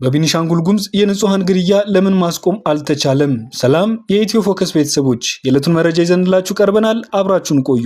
በቤኒሻንጉል ጉሙዝ የንጹሃን ግድያ ለምን ማስቆም አልተቻለም? ሰላም የኢትዮ ፎከስ ቤተሰቦች፣ የዕለቱን መረጃ ይዘንላችሁ ቀርበናል። አብራችሁን ቆዩ።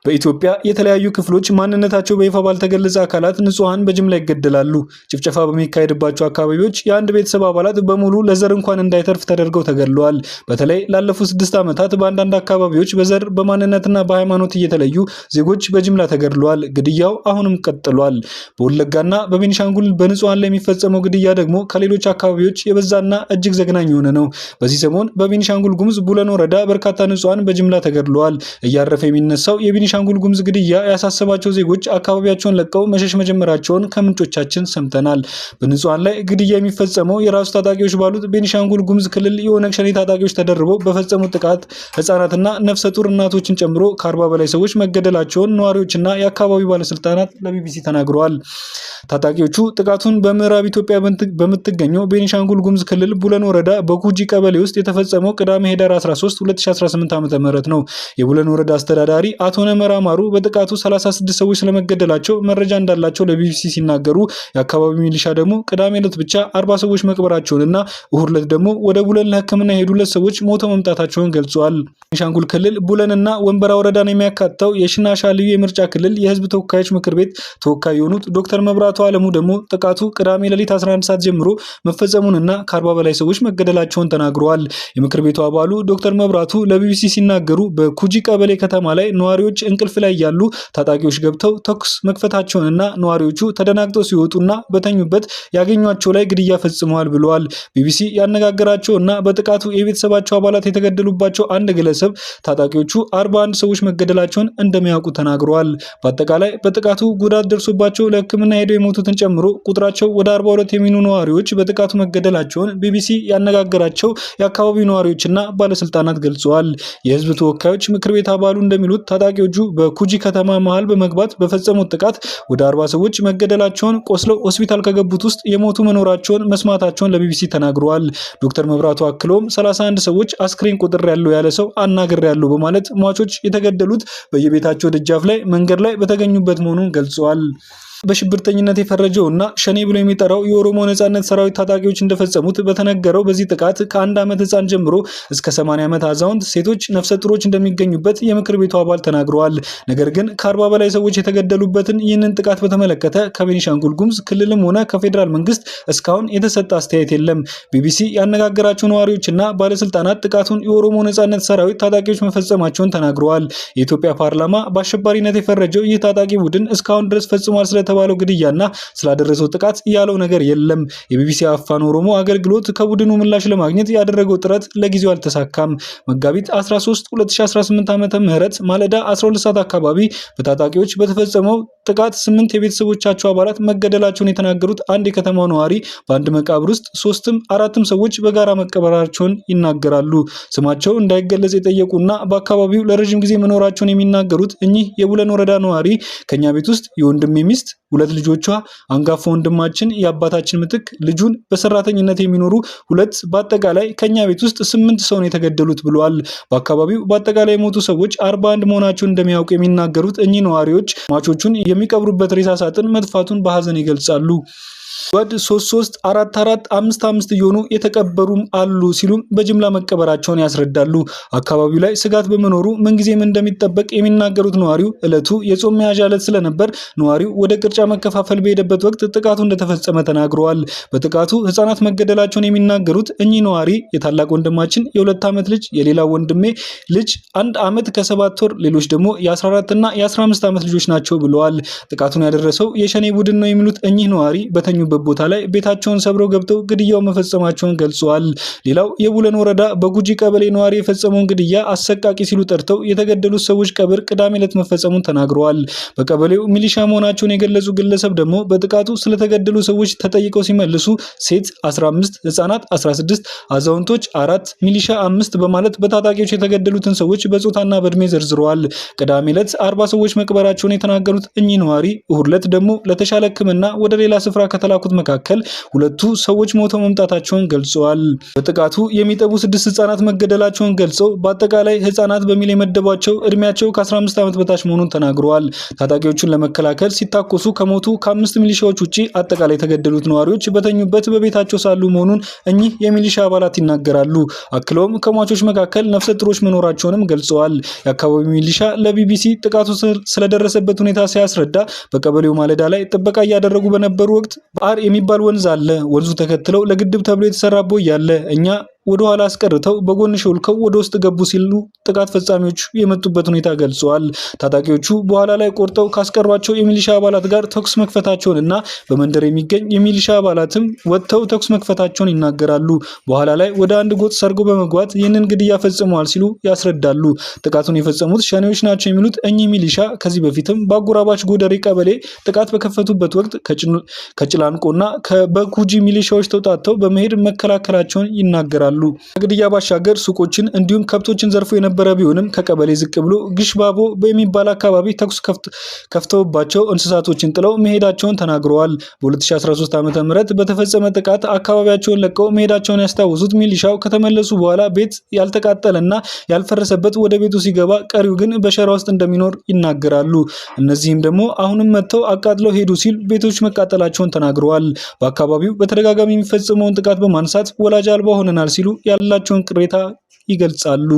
በኢትዮጵያ የተለያዩ ክፍሎች ማንነታቸው በይፋ ባልተገለጸ አካላት ንጹሃን በጅምላ ይገደላሉ። ጭፍጨፋ በሚካሄድባቸው አካባቢዎች የአንድ ቤተሰብ አባላት በሙሉ ለዘር እንኳን እንዳይተርፍ ተደርገው ተገድለዋል። በተለይ ላለፉት 6 ዓመታት በአንዳንድ አካባቢዎች በዘር በማንነትና በሃይማኖት እየተለዩ ዜጎች በጅምላ ተገድለዋል። ግድያው አሁንም ቀጥሏል። በወለጋና በቤኒሻንጉል በንጹሃን ላይ የሚፈጸመው ግድያ ደግሞ ከሌሎች አካባቢዎች የበዛና እጅግ ዘግናኝ የሆነ ነው። በዚህ ሰሞን በቤኒሻንጉል ጉሙዝ ቡለን ወረዳ በርካታ ንጹሃን በጅምላ ተገድለዋል። እያረፈ የሚነሳው የቤኒሻንጉል ጉሙዝ ግድያ ያሳሰባቸው ዜጎች አካባቢያቸውን ለቀው መሸሽ መጀመራቸውን ከምንጮቻችን ሰምተናል። በንጹሃን ላይ ግድያ የሚፈጸመው የራሱ ታጣቂዎች ባሉት ቤኒሻንጉል ጉሙዝ ክልል የኦነግ ሸኔ ታጣቂዎች ተደርበው በፈጸሙት ጥቃት ህፃናትና ነፍሰ ጡር እናቶችን ጨምሮ ከ40 በላይ ሰዎች መገደላቸውን ነዋሪዎችና የአካባቢው ባለስልጣናት ለቢቢሲ ተናግረዋል። ታጣቂዎቹ ጥቃቱን በምዕራብ ኢትዮጵያ በምትገኘው ቤኒሻንጉል ጉሙዝ ክልል ቡለን ወረዳ በኩጂ ቀበሌ ውስጥ የተፈጸመው ቅዳሜ ህዳር 13 2018 ዓ.ም ነው። የቡለን ወረዳ አስተዳዳሪ አቶ ነመራማሩ በጥቃቱ 36 ሰዎች ስለመገደላቸው መረጃ እንዳላቸው ለቢቢሲ ሲናገሩ፣ የአካባቢው ሚሊሻ ደግሞ ቅዳሜ ዕለት ብቻ 40 ሰዎች መቅበራቸውንና እሁድ ዕለት ደግሞ ወደ ቡለን ለህክምና የሄዱለት ሰዎች ሞተው መምጣታቸውን ገልጸዋል። ቤኒሻንጉል ክልል ቡለንና ወንበራ ወረዳን የሚያካትተው የሽናሻ ልዩ የምርጫ ክልል የህዝብ ተወካዮች ምክር ቤት ተወካይ የሆኑት ዶክተር መብራቱ አለሙ ደግሞ ጥቃቱ ቅዳሜ ሌሊት 11 ሰዓት ጀምሮ መፈጸሙንና ከ40 በላይ ሰዎች መገደላቸውን ተናግረዋል። የምክር ቤቱ አባሉ ዶክተር መብራቱ ለቢቢሲ ሲናገሩ በኩጂ ቀበሌ ከተማ ላይ ነዋሪዎች እንቅልፍ ላይ ያሉ ታጣቂዎች ገብተው ተኩስ መክፈታቸውንና ነዋሪዎቹ ተደናግጠው ሲወጡና በተኙበት ያገኟቸው ላይ ግድያ ፈጽመዋል ብለዋል። ቢቢሲ ያነጋገራቸውና በጥቃቱ የቤተሰባቸው አባላት የተገደሉባቸው አንድ ግለሰብ ታጣቂዎቹ 41 ሰዎች መገደላቸውን እንደሚያውቁ ተናግረዋል። በአጠቃላይ በጥቃቱ ጉዳት ደርሶባቸው ለህክምና ሄደው የሞቱትን ጨምሮ ቁጥራቸው ወደ 42 የሚሆኑ ነዋሪዎች በጥቃቱ መገደላቸውን ቢቢሲ ያነጋገራቸው የአካባቢው ነዋሪዎችና ባለስልጣናት ገልጸዋል። የህዝብ ተወካዮች ምክር ቤት አባሉ እንደሚሉት ታጣቂዎቹ በኩጂ ከተማ መሃል በመግባት በፈጸሙት ጥቃት ወደ 40 ሰዎች መገደላቸውን፣ ቆስለው ሆስፒታል ከገቡት ውስጥ የሞቱ መኖራቸውን መስማታቸውን ለቢቢሲ ተናግረዋል። ዶክተር መብራቱ አክለውም 31 ሰዎች አስክሬን ቁጥር ያለው ያለ ሰው አናግሬያለሁ በማለት ሟቾች የተገደሉት በየቤታቸው ደጃፍ ላይ መንገድ ላይ በተገኙበት መሆኑን ገልጸዋል። በሽብርተኝነት የፈረጀውና ሸኔ ብሎ የሚጠራው የኦሮሞ ነጻነት ሰራዊት ታጣቂዎች እንደፈጸሙት በተነገረው በዚህ ጥቃት ከ1 ዓመት ህፃን ጀምሮ እስከ 80 ዓመት አዛውንት፣ ሴቶች፣ ነፍሰ ጡሮች እንደሚገኙበት የምክር ቤቱ አባል ተናግረዋል። ነገር ግን ከ40 በላይ ሰዎች የተገደሉበትን ይህንን ጥቃት በተመለከተ ከቤኒሻንጉል ጉሙዝ ክልልም ሆነ ከፌዴራል መንግስት እስካሁን የተሰጠ አስተያየት የለም። ቢቢሲ ያነጋገራቸው ነዋሪዎችና ባለስልጣናት ጥቃቱን የኦሮሞ ነጻነት ሰራዊት ታጣቂዎች መፈጸማቸውን ተናግረዋል። የኢትዮጵያ ፓርላማ በአሸባሪነት የፈረጀው ይህ ታጣቂ ቡድን እስካሁን ድረስ ፈጽሟል ስለተባለው ግድያና ስላደረሰው ጥቃት ያለው ነገር የለም። የቢቢሲ አፋን ኦሮሞ አገልግሎት ከቡድኑ ምላሽ ለማግኘት ያደረገው ጥረት ለጊዜው አልተሳካም። መጋቢት 13 2018 ዓ.ም ማለዳ 12 ሰዓት አካባቢ በታጣቂዎች በተፈጸመው ጥቃት 8 የቤተሰቦቻቸው አባላት መገደላቸውን የተናገሩት አንድ የከተማው ነዋሪ በአንድ መቃብር ውስጥ 3ም 4ም ሰዎች በጋራ መቀበራቸውን ይናገራሉ። ስማቸው እንዳይገለጽ የጠየቁና በአካባቢው ለረጅም ጊዜ መኖራቸውን የሚናገሩት እኚህ የቡለን ወረዳ ነዋሪ ከኛ ቤት ውስጥ የወንድሜ ሚስት፣ 2 ልጆቿ፣ አንጋፋ ወንድማችን የአባታችን ምትክ ልጁን በሰራተኝነት የሚኖሩ 2 በአጠቃላይ ከኛ ቤት ውስጥ 8 ሰው ነው የተገደሉት ብለዋል። በአካባቢው በአጠቃላይ የሞቱ ሰዎች 41 መሆናቸውን እንደሚያውቁ የሚናገሩት እኚህ ነዋሪዎች ሟቾቹን የሚቀብሩበት ሬሳ ሳጥን መጥፋቱን በሐዘን ይገልጻሉ። ወድ 33 44 55 እየሆኑ የተቀበሩም አሉ ሲሉም በጅምላ መቀበራቸውን ያስረዳሉ። አካባቢው ላይ ስጋት በመኖሩ ምንጊዜም እንደሚጠበቅ የሚናገሩት ነዋሪው ዕለቱ የጾም መያዣ ዕለት ስለነበር ነዋሪው ወደ ቅርጫ መከፋፈል በሄደበት ወቅት ጥቃቱ እንደተፈጸመ ተናግረዋል። በጥቃቱ ህፃናት መገደላቸውን የሚናገሩት እኚህ ነዋሪ የታላቅ ወንድማችን የ2 ዓመት ልጅ፣ የሌላ ወንድሜ ልጅ 1 ዓመት ከ7 ወር፣ ሌሎች ደግሞ የ14 እና የ15 ዓመት ልጆች ናቸው ብለዋል። ጥቃቱን ያደረሰው የሸኔ ቡድን ነው የሚሉት እኚህ ነዋሪ በተኙበት ቦታ ላይ ቤታቸውን ሰብረው ገብተው ግድያው መፈጸማቸውን ገልጸዋል። ሌላው የቡለን ወረዳ በጉጂ ቀበሌ ነዋሪ የፈጸመውን ግድያ አሰቃቂ ሲሉ ጠርተው የተገደሉት ሰዎች ቀብር ቅዳሜ ዕለት መፈጸሙን ተናግረዋል። በቀበሌው ሚሊሻ መሆናቸውን የገለጹ ግለሰብ ደግሞ በጥቃቱ ስለተገደሉ ሰዎች ተጠይቀው ሲመልሱ ሴት 15፣ ህፃናት 16፣ አዛውንቶች 4፣ ሚሊሻ 5 በማለት በታጣቂዎች የተገደሉትን ሰዎች በጾታና በእድሜ ዘርዝረዋል። ቅዳሜ ዕለት 40 ሰዎች መቅበራቸውን የተናገሩት እኚህ ነዋሪ እሁድ ዕለት ደግሞ ለተሻለ ሕክምና ወደ ሌላ ስፍራ ከተላ ከተላኩት መካከል 2 ሰዎች ሞተው መምጣታቸውን ገልጸዋል። በጥቃቱ የሚጠቡ 6 ህጻናት መገደላቸውን ገልጸው በአጠቃላይ ህጻናት በሚል የመደቧቸው እድሜያቸው ከ15 ዓመት በታች መሆኑን ተናግረዋል። ታጣቂዎቹን ለመከላከል ሲታኮሱ ከሞቱ ከ5 ሚሊሻዎች ውጪ አጠቃላይ የተገደሉት ነዋሪዎች በተኙበት በቤታቸው ሳሉ መሆኑን እኚህ የሚሊሻ አባላት ይናገራሉ። አክለውም ከሟቾች መካከል ነፍሰ ጡሮች መኖራቸውንም ገልጸዋል። የአካባቢው ሚሊሻ ለቢቢሲ ጥቃቱ ስለደረሰበት ሁኔታ ሲያስረዳ በቀበሌው ማለዳ ላይ ጥበቃ እያደረጉ በነበሩ ወቅት ባር የሚባል ወንዝ አለ። ወንዙ ተከትለው ለግድብ ተብሎ የተሰራ ቦይ አለ። እኛ ወደ ኋላ አስቀርተው በጎን ሾልከው ወደ ውስጥ ገቡ ሲሉ ጥቃት ፈጻሚዎቹ የመጡበት ሁኔታ ገልጸዋል። ታጣቂዎቹ በኋላ ላይ ቆርጠው ካስቀሯቸው የሚሊሻ አባላት ጋር ተኩስ መክፈታቸውንና በመንደር የሚገኝ የሚሊሻ አባላትም ወጥተው ተኩስ መክፈታቸውን ይናገራሉ። በኋላ ላይ ወደ አንድ ጎጥ ሰርገው በመግባት ይህንን ግድያ ፈጽመዋል ሲሉ ያስረዳሉ። ጥቃቱን የፈጸሙት ሸኔዎች ናቸው የሚሉት እኚህ ሚሊሻ ከዚህ በፊትም በአጎራባች ጎደሬ ቀበሌ ጥቃት በከፈቱበት ወቅት ከጭላንቆና በኩጂ ሚሊሻዎች ተውጣጥተው በመሄድ መከላከላቸውን ይናገራሉ። ከግድያ ባሻገር ሱቆችን እንዲሁም ከብቶችን ዘርፎ የነበረ ቢሆንም ከቀበሌ ዝቅ ብሎ ግሽባቦ በሚባል አካባቢ ተኩስ ከፍተውባቸው እንስሳቶችን ጥለው መሄዳቸውን ተናግረዋል። በ2013 ዓ.ም በተፈጸመ ጥቃት አካባቢያቸውን ለቀው መሄዳቸውን ያስታወሱት ሚሊሻው ከተመለሱ በኋላ ቤት ያልተቃጠለና ያልፈረሰበት ወደ ቤቱ ሲገባ ቀሪው ግን በሸራ ውስጥ እንደሚኖር ይናገራሉ። እነዚህም ደግሞ አሁንም መጥተው አቃጥለው ሄዱ ሲል ቤቶች መቃጠላቸውን ተናግረዋል። በአካባቢው በተደጋጋሚ የሚፈጸመውን ጥቃት በማንሳት ወላጅ አልባ ሆነናል ሲሉ ያላቸውን ቅሬታ ይገልጻሉ።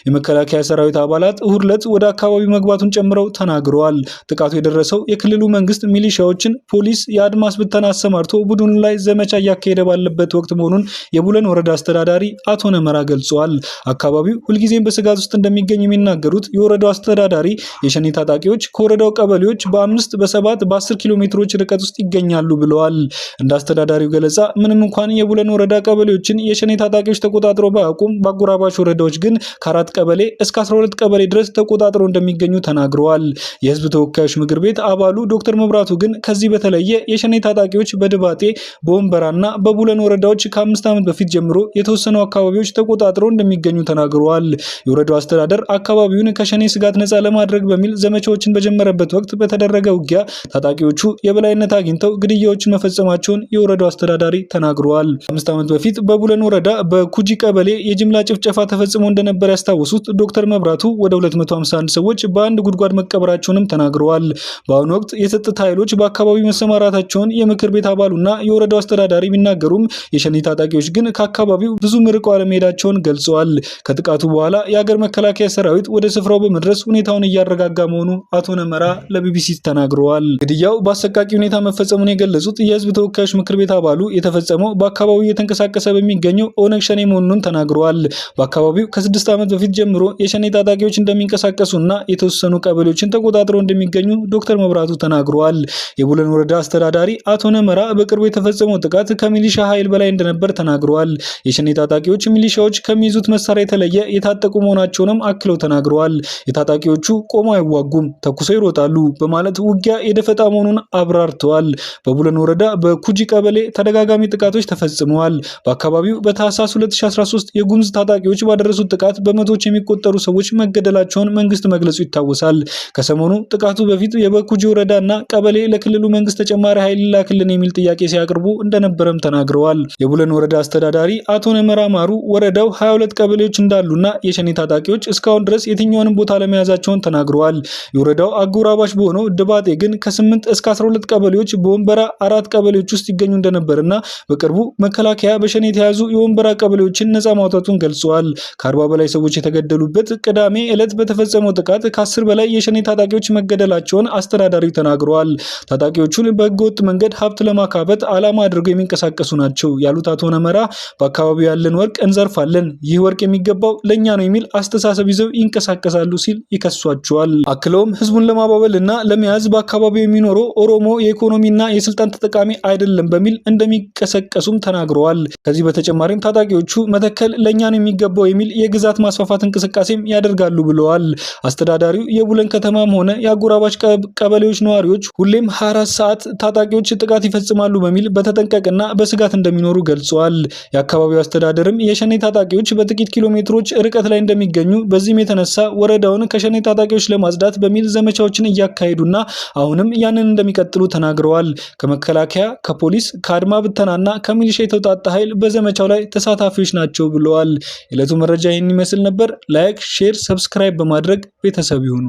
የመከላከያ ሰራዊት አባላት እሁድ ዕለት ወደ አካባቢው መግባቱን ጨምረው ተናግረዋል። ጥቃቱ የደረሰው የክልሉ መንግስት ሚሊሻዎችን፣ ፖሊስ፣ የአድማስ ብተና አሰማርቶ ቡድኑ ላይ ዘመቻ እያካሄደ ባለበት ወቅት መሆኑን የቡለን ወረዳ አስተዳዳሪ አቶ ነመራ ገልጸዋል። አካባቢው ሁልጊዜም በስጋት ውስጥ እንደሚገኝ የሚናገሩት የወረዳው አስተዳዳሪ የሸኔ ታጣቂዎች ከወረዳው ቀበሌዎች በ5፣ በ7፣ በ10 ኪሎ ሜትሮች ርቀት ውስጥ ይገኛሉ ብለዋል። እንደ አስተዳዳሪው ገለጻ ምንም እንኳን የቡለን ወረዳ ቀበሌዎችን የሸኔ ታጣቂዎች ተቆጣጥሮ ባያውቁም በአጎራባች ወረዳዎች ግን ከ4 ቀበሌ እስከ 12 ቀበሌ ድረስ ተቆጣጥረው እንደሚገኙ ተናግረዋል። የህዝብ ተወካዮች ምክር ቤት አባሉ ዶክተር መብራቱ ግን ከዚህ በተለየ የሸኔ ታጣቂዎች በድባጤ በወንበራና በቡለን ወረዳዎች ከ5 ዓመት በፊት ጀምሮ የተወሰኑ አካባቢዎች ተቆጣጥረው እንደሚገኙ ተናግረዋል። የወረዳው አስተዳደር አካባቢውን ከሸኔ ስጋት ነፃ ለማድረግ በሚል ዘመቻዎችን በጀመረበት ወቅት በተደረገ ውጊያ ታጣቂዎቹ የበላይነት አግኝተው ግድያዎችን መፈጸማቸውን የወረዳው አስተዳዳሪ ተናግረዋል። 5 ዓመት በፊት በቡለን ወረዳ በኩጂ ቀበሌ የጅምላ ጭፍጨፋ ተፈጽሞ እንደነበር ያስታወሱት ዶክተር መብራቱ ወደ 251 ሰዎች በአንድ ጉድጓድ መቀበራቸውንም ተናግረዋል። በአሁኑ ወቅት የጸጥታ ኃይሎች በአካባቢው መሰማራታቸውን የምክር ቤት አባሉና የወረዳው አስተዳዳሪ ቢናገሩም የሸኔ ታጣቂዎች ግን ከአካባቢው ብዙ ርቀው አለመሄዳቸውን ገልጸዋል። ከጥቃቱ በኋላ የሀገር መከላከያ ሰራዊት ወደ ስፍራው በመድረስ ሁኔታውን እያረጋጋ መሆኑ አቶ ነመራ ለቢቢሲ ተናግረዋል። ግድያው በአሰቃቂ ሁኔታ መፈጸሙን የገለጹት የህዝብ ተወካዮች ምክር ቤት አባሉ የተፈጸመው በአካባቢው እየተንቀሳቀሰ በሚገኘው ኦነግ ሸኔ መሆኑን ተናግረዋል። በአካባቢው ከ6 ዓመት በፊት ጀምሮ የሸኔ ታጣቂዎች እንደሚንቀሳቀሱና የተወሰኑ ቀበሌዎችን ተቆጣጥረው እንደሚገኙ ዶክተር መብራቱ ተናግረዋል። የቡለን ወረዳ አስተዳዳሪ አቶ ነመራ በቅርቡ የተፈጸመው ጥቃት ከሚሊሻ ኃይል በላይ እንደነበር ተናግረዋል። የሸኔ ታጣቂዎች ሚሊሻዎች ከሚይዙት መሳሪያ የተለየ የታጠቁ መሆናቸውንም አክለው ተናግረዋል። የታጣቂዎቹ ቆመው አይዋጉም፣ ተኩሰው ይሮጣሉ በማለት ውጊያ የደፈጣ መሆኑን አብራርተዋል። በቡለን ወረዳ በኩጂ ቀበሌ ተደጋጋሚ ጥቃቶች ተፈጽመዋል። በአካባቢው በታህሳስ 2013 የጉምዝ ታጣቂዎች ባደረሱት ጥቃት በመቶዎች የሚቆጠሩ ሰዎች መገደላቸውን መንግስት መግለጹ ይታወሳል። ከሰሞኑ ጥቃቱ በፊት የበኩጂ ወረዳና ቀበሌ ለክልሉ መንግስት ተጨማሪ ኃይል ላክልን የሚል ጥያቄ ሲያቀርቡ እንደነበረም ተናግረዋል። የቡለን ወረዳ አስተዳዳሪ አቶ ነመራ ማሩ ወረዳው 22 ቀበሌዎች እንዳሉና የሸኔ ታጣቂዎች እስካሁን ድረስ የትኛውንም ቦታ ለመያዛቸውን ተናግረዋል። የወረዳው አጎራባች በሆነው ድባጤ ግን ከ8 እስከ 12 ቀበሌዎች በወንበራ 4 ቀበሌዎች ውስጥ ይገኙ እንደነበርና በቅርቡ መከላከያ በሸኔ የተያዙ የወንበራ ቀበሌዎችን ነፃ ማውጣቱን ገልጸዋል። ከ40 በላይ ሰዎች የተገደሉበት ቅዳሜ ዕለት በተፈጸመው ጥቃት ከ10 በላይ የሸኔ ታጣቂዎች መገደላቸውን አስተዳዳሪው ተናግረዋል። ታጣቂዎቹን በህገወጥ መንገድ ሀብት ለማካበት ዓላማ አድርገው የሚንቀሳቀሱ ናቸው ያሉት አቶ ነመራ በአካባቢው ያለን ወርቅ እንዘርፋለን፣ ይህ ወርቅ የሚገባው ለኛ ነው የሚል አስተሳሰብ ይዘው ይንቀሳቀሳሉ ሲል ይከሷቸዋል። አክለውም ህዝቡን ለማባበል እና ለመያዝ በአካባቢው የሚኖረው ኦሮሞ የኢኮኖሚና የስልጣን ተጠቃሚ አይደለም በሚል እንደሚቀሰቀሱም ተናግረዋል። ከዚህ በተጨማሪም ታጣቂዎቹ መተከል ለኛ ነው የሚገባው የሚል የግዛት ማስፋፋት እንቅስቃሴም ያደርጋሉ ብለዋል። አስተዳዳሪው የቡለን ከተማም ሆነ የአጎራባች ቀበሌዎች ነዋሪዎች ሁሌም 24 ሰዓት ታጣቂዎች ጥቃት ይፈጽማሉ በሚል በተጠንቀቅና በስጋት እንደሚኖሩ ገልጸዋል። የአካባቢው አስተዳደርም የሸኔ ታጣቂዎች በጥቂት ኪሎ ሜትሮች ርቀት ላይ እንደሚገኙ፣ በዚህም የተነሳ ወረዳውን ከሸኔ ታጣቂዎች ለማጽዳት በሚል ዘመቻዎችን እያካሄዱና አሁንም ያንን እንደሚቀጥሉ ተናግረዋል። ከመከላከያ፣ ከፖሊስ፣ ከአድማ ብተናና ከሚሊሻ የተውጣጣ ኃይል በዘመቻው ላይ ተሳታፊዎች ናቸው ብለዋል። የዕለቱ መረጃ ይህን ይመስል ነበር። ላይክ፣ ሼር፣ ሰብስክራይብ በማድረግ ቤተሰብ ይሁኑ።